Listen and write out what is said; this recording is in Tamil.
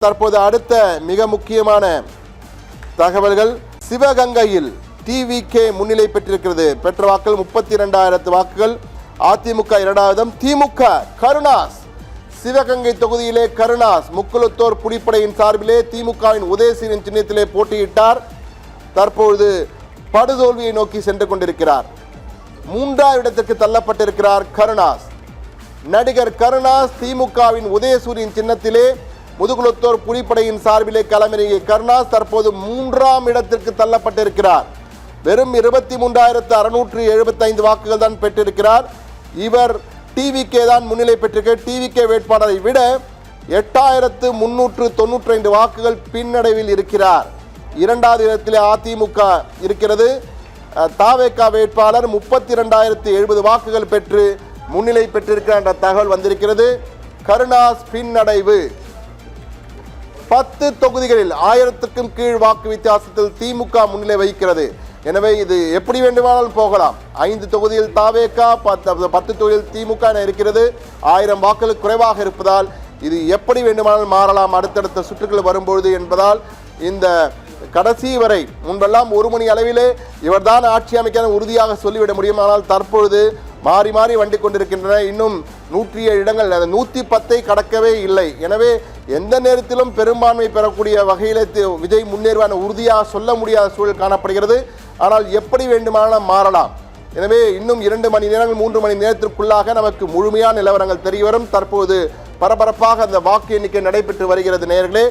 தற்போது அடுத்த மிக முக்கியமான தகவல்கள். சிவகங்கையில் டிவிகே முன்னிலை பெற்றிருக்கிறது. பெற்ற வாக்குகள் 32,000 வாக்குகள். அதிமுக இரண்டாவதும். திமுக கருணாஸ் சிவகங்கை தொகுதியிலே கருணாஸ் முக்குளத்தோர் குடிப்படையின் சார்பிலே திமுகவின் உதயசீரன் சின்னத்திலே போட்டியிட்டார். தற்பொழுது படுதோல்வியை நோக்கி சென்று கொண்டிருக்கிறார். 3வது இடத்திற்கு தள்ளப்பட்டிருக்கிறார் கருணாஸ். நடிகர் கருணாஸ் திமுகவின் உதயசூரியன் சின்னத்திலே முதுகுளத்தோர் புலிப்படையின் சார்பிலே களமிறங்கிய கருணாஸ் தற்போது 3ஆம் இடத்திற்கு தள்ளப்பட்டிருக்கிறார். வெறும் 23,675 வாக்குகள் தான் பெற்றிருக்கிறார். இவர் டிவிகே தான் முன்னிலை பெற்றிருக்கிறார். டிவிகே வேட்பாளரை விட 8,395 வாக்குகள் பின்னடைவில் இருக்கிறார். 2வது இடத்திலே அதிமுக இருக்கிறது. தாவேகா வேட்பாளர் 32,070 வாக்குகள் பெற்று முன்னிலை பெற்றிருக்கிறார் என்ற தகவல் வந்திருக்கிறது. கருணாஸ் பின்னடைவு. 10 தொகுதிகளில் 1000க்கும் கீழ் வாக்கு வித்தியாசத்தில் திமுக முன்னிலை வகிக்கிறது. எனவே இது எப்படி வேண்டுமானாலும் போகலாம். 5 தொகுதியில் தாவேகா, 10 தொகுதியில் திமுக என இருக்கிறது. 1000 வாக்குகள் குறைவாக இருப்பதால் இது எப்படி வேண்டுமானாலும் மாறலாம் அடுத்தடுத்த சுற்றுகள் வரும்பொழுது என்பதால் இந்த கடைசி வரை முன்பெல்லாம் 1 மணி அளவிலே இவர்தான் ஆட்சி அமைக்க உறுதியாக சொல்லிவிட முடியும். ஆனால் தற்பொழுது மாறி மாறி வண்டி கொண்டிருக்கின்றன. இன்னும் 107 இடங்கள் 110 கடக்கவே இல்லை. எனவே எந்த நேரத்திலும் பெரும்பான்மை பெறக்கூடிய வகையில் விஜய் முன்னேறுவான உறுதியாக சொல்ல முடியாத சூழல் காணப்படுகிறது. ஆனால் எப்படி வேண்டுமானாலும் மாறலாம். எனவே இன்னும் 2 மணி நேரங்கள் 3 மணி நேரத்திற்குள்ளாக நமக்கு முழுமையான நிலவரங்கள் தெரியவரும். தற்போது பரபரப்பாக அந்த வாக்கு எண்ணிக்கை நடைபெற்று வருகிறது நேயர்களே.